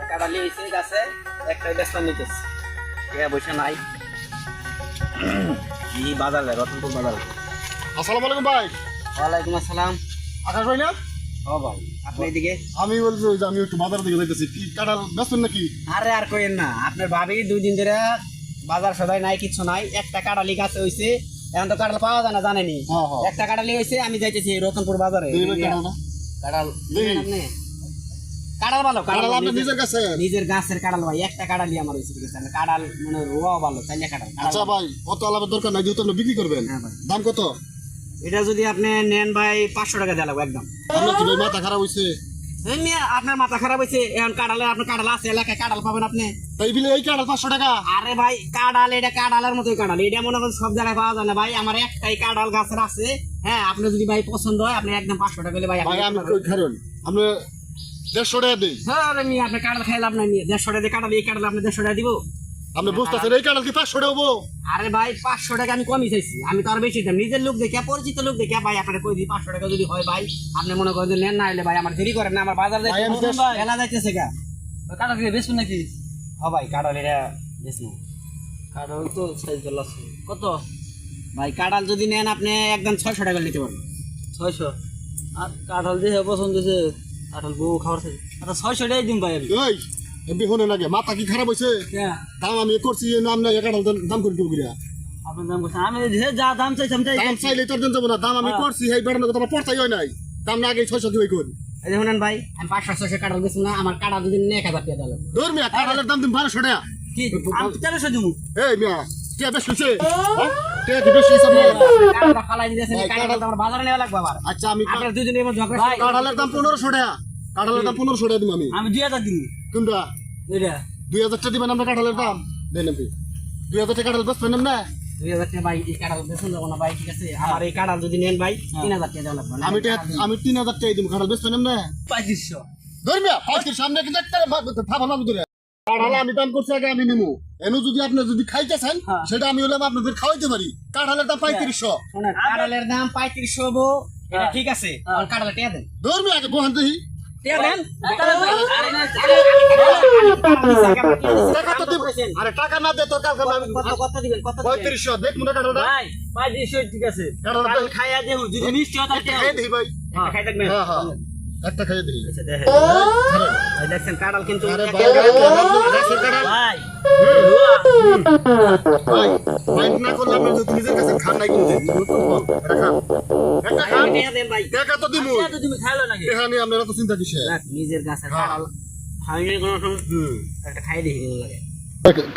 কাটালি হয়েছে গাছে একটাই ব্যস্ত নিতেছে বসে নাই এই বাজার যায় রতনপুর বাজার। আসসালামু আলাইকুম ভাই। ওয়ালাইকুম আসসালাম। আকাশ ভাই না? ও ভাই আপনি এদিকে? আমি বলছি ওই যে আমি একটু বাজার দিকে যাইতেছি। কি কাঁঠাল বেচবেন নাকি? আরে আর কইেন না, আপনার ভাবি 2 দিন ধরে বাজার সদাই নাই, কিছু নাই। একটা কাটালি গাছে হইছে, এখন তো কাঁঠাল পাওয়া যায় না জানেনি। একটা কাটালি হইছে, আমি যাইতেছি রতনপুর বাজারে। কাঁঠাল আপনি কাঁঠাল ভালো, কাঁঠাল আপনি নিজের গাছের কাঁঠাল ভাই। একটা কাঁঠালি আমার হইছে, ঠিক আছে? কাঁঠাল মানে রোয়াও ভালো, চাইলে কাঁঠাল। আচ্ছা ভাই, অত আলাদা দরকার নাই, যেহেতু আপনি বিক্রি করবেন। হ্যাঁ ভাই। দাম কত? এটা যদি আপনি নেন ভাই 500 টাকা দেওয়া লাগবে একদম। আপনার কি ভাই মাথা খারাপ হইছে? আপনার মাথা খারাপ হয়েছে? এখন কাঁঠালে আপনার কাঁঠাল আছে, এলাকায় কাঁঠাল পাবেন আপনি। তাই বিলে এই কাঁঠাল 500 টাকা? আরে ভাই কাঁঠাল, এটা কাঁঠালের মতোই কাঁঠাল। এটা মনে করেন সব জায়গায় পাওয়া যায় না ভাই। আমার একটাই কাঁঠাল গাছের আছে। হ্যাঁ, আপনার যদি ভাই পছন্দ হয় আপনি একদম 500 টাকা হলে ভাই আমি কই খারেন আপনি 150 টাকা দেই। হ্যাঁ আমি আপনি কাঁঠাল খাইলাম না, নিয়ে 150 টাকা দিয়ে কাঁঠাল, এই কাঁঠাল আপনি 150 টাকা দিব? আপনি বুঝতেছেন এই কাঁঠাল কি 500 টাকা হবো? আরে ভাই 500 টাকা আমি কমই চাইছি, আমি তো আর বেশি দাম। নিজের লোক দেখে, পরিচিত লোক দেখে ভাই আপনার কই দিই 500 টাকা যদি হয় ভাই। আপনি মনে করেন যে নেন না হলে ভাই আমার দেরি করেন না, আমার বাজার এলা যাইতেছে গা। কাঁঠাল দিয়ে বেচবেন নাকি? হ্যাঁ ভাই কাঁঠাল এটা বেশি। কাঁঠাল তো সাইজ ভালো আছে। কত ভাই কাঁঠাল যদি নেন আপনি একদম 600 টাকা নিতে পারবেন। 600? আর কাঁঠাল দিয়ে পছন্দ হয়েছে, কাঁঠাল বউ খাওয়ার থাকে। আচ্ছা 600 টাকাই দিন ভাই আমি। এই এমপি হনে লাগে, মাথা কি খারাপ হইছে? দাম আমি করছি, নাম নাই, কাঁঠাল দাম করে দেব গিয়া। আপনার দাম করছেন, আমি যা দাম চাইছিলাম তাই দাম চাইলে তোর দেন যাবো না, দাম আমি করছি, এই বেড়ানো কথা আমার পড়তাই হয় নাই। দাম না আগে 600 দিবই কোন। এই দেখুন ভাই, আমি 500-600 কাঁঠাল বেচি না, আমার কাঁঠাল যদি 1000 টাকা দিলে ধর মিয়া, কাঁঠালের দাম তুমি 1200 টাকা। কি আমি 1300 দিব? এই মিয়া কে বেশি হইছে? কে কি বেশি হইছে আপনার? কাঁঠালটা ফালাই দিয়েছেন, কাঁঠাল তো আমার বাজারে নেওয়া লাগবে আবার। আচ্ছা আমি আপনারা দুজনের মধ্যে ঝগড়া। কাঁঠালের দাম 1500 টাকা। কাঁঠালের দাম 1500 টাকা দিব আমি। আমি 2000 দিব। কোনটা? এটা 2000 টাকা দিবেন আমরা কাঁঠালের দাম? দেন আপনি 2000 টাকা কাঁঠাল বেচবেন না? 2000 টাকা ভাই, এই কাঁঠাল বেচুন যাবো না ভাই, ঠিক আছে? আমার এই কাঁঠাল যদি নেন ভাই 3000 টাকা দেওয়া লাগবে। আমি 3000 টাকা দিব, কাঁঠাল বেচবেন না? 2500। ধর মিয়া, ফাঁকির সামনে কিন্তু একটা ভাবা ভাবি ধরে। কাঁঠাল আমি দাম করছি আগে, আমি নিমু। এনু যদি আপনি যদি খাইতেছেন সেটা আমি হলাম আপনাদের খাওয়াইতে পারি। কাঁঠালের দাম 3500। শোনেন, কাঁঠালের দাম 3500 হবো, এটা ঠিক আছে? আর কাঁঠাল টাকা দেন। ধর মিয়া আগে বহান দেই। টাকা দেন। টাকা তো দিব। আরে টাকা না দে তোর কালকে আমি কত দিবেন? কত 3500 দেখ মনে কাঁঠালটা। ভাই 2500 ঠিক আছে। কাঁঠালটা কাল খাইয়া দেব, যদি মিষ্টি হয় তাহলে খাই দেই ভাই। একটা খাই থাকবেন? হ্যাঁ হ্যাঁ একটা খাই দেই। ভাই দেখছেন কাঁঠাল কিন্তু আরে ভাই গাছের কাঁঠাল ভাই ভাই মাইন্ড না করলে আপনি যদি নিজের কাছে খান নাই কিন্তু একটা খান। টাকা দেন ভাই। টাকা তো দিমু। তো তুমি খাইলো নাকি? এখানে আপনারা তো চিন্তা কিসে? দেখ, নিজের গাছের কাঁঠাল খাইলে কোনো একটা খাই দেখি লাগে।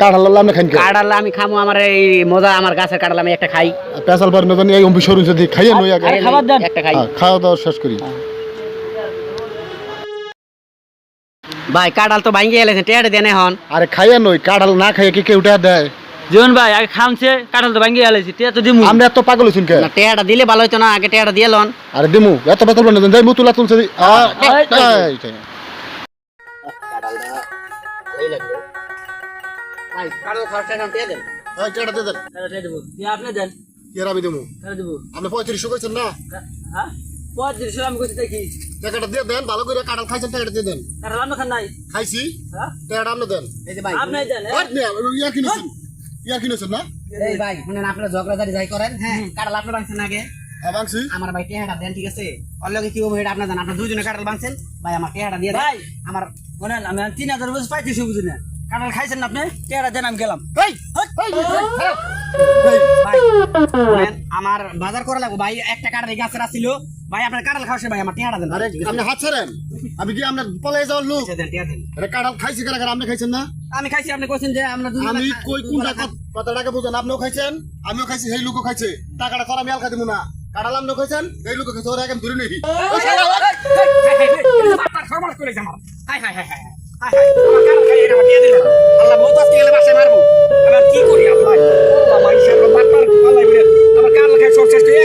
কাঁঠাল আল্লাহ আপনি খান কে? কাঁঠাল আমি খামু, আমার এই মজা, আমার গাছের কাঁঠাল আমি একটা খাই। পেশাল বার মেজানি এই অম্বি সরুন যদি খাইয়ে নই আগে খাবার দেন। একটা খাই। খাওয়া দাওয়া শেষ করি। ভাই কাঁঠাল তো ভাঙ্গিয়ে এলেছেন, টেয়ারে দেন এখন। আরে খাইয়ে নই, কাঁঠাল না খাইয়ে কি কেউটা দেয়? জীবন ভাই আগে খামছে, কাঁঠাল তো ভাঙ্গি আলাইছি, তে তো দিমু। আমরা এত পাগল হইছুন কে? না টেয়ারটা দিলে ভালো হইতো না, আগে টেয়ারটা দিয়ে লন। আরে দিমু এত পাতল না যাই মুতুলা তুলছে দি। ভাই কাঁঠাল খাওয়ার এখন টেয়া দেন। এই কেডা দে দেন। কাঁঠাল দেব। কি আপনি দেন? কি রাবি দিমু? কাঁঠাল দেব। আপনি 3500 কইছেন না? হ্যাঁ 3500 আমি কইছি দেখি। টাকাটা দিয়ে দেন, ভালো করে কাঁঠাল খাইছেন টাকাটা দিয়ে দেন। কাঁঠাল আমি খান নাই। খাইছি হ্যাঁ টাকাটা আপনি দেন। এই যে ভাই, আপনি দেন। ওই মিয়া ইয়া কিনেছেন, ইয়া কিনেছেন না? এই ভাই শুনেন, আপনারা ঝগড়াঝাড়ি যাই করেন, হ্যাঁ কাঁঠাল আপনি বানছেন আগে, হ্যাঁ বাংছি। আমার ভাই টেহাটা দেন, ঠিক আছে? ওর লগে কি হবে এটা আপনার জানেন, আপনার দুইজনে কাঁঠাল বানছেন, ভাই আমার টেহাটা দিয়ে দেন। ভাই আমার বলেন আমি 3000 বছর 3500 বুঝি না। কাঁঠাল খাইছেন না আপনি? টেরা দেন আমি গেলাম। এই ভাই শুনেন, আমার বাজার করা লাগবে ভাই, একটা কাঁঠাল গাছের আছিল ভাই, আপনার কাঁঠাল খাওয়াছে ভাই, আমার টেহাটা দেন। আরে আপনি হাত ছাড়েন, আমি কি আপনার পলাই যাওয়ার লোক? আচ্ছা, দেন টেহা দেন। আরে কাঁঠাল খাইছি কারা কারা? আপনি খাইছেন না? আমি খাইছি, আপনি কইছেন যে আমরা দুজন আমি কই কোনটা কথাটাকে বুঝেন? আপনিও খাইছেন, আমিও খাইছি, সেই লোকও খাইছে। টাকাটা করা আমি আলখা দিব না। কাঁঠাল আপনিও খাইছেন, এই লোকও খাইছে, ওরা এখন ধরে নেই। সর্বনাশ করেছে আমার। High high high high high high, আমার কাঁঠাল খাইয়ে আমার টেহা দিল না। আল্লাহ বহুত আজকে গেলে বাসায় মারবো। আবার কি করি আল্লাহ? আল্লাহ মাইশের বাটপার আল্লাহ বলে আমার কাঁঠাল খাই সব শেষ করে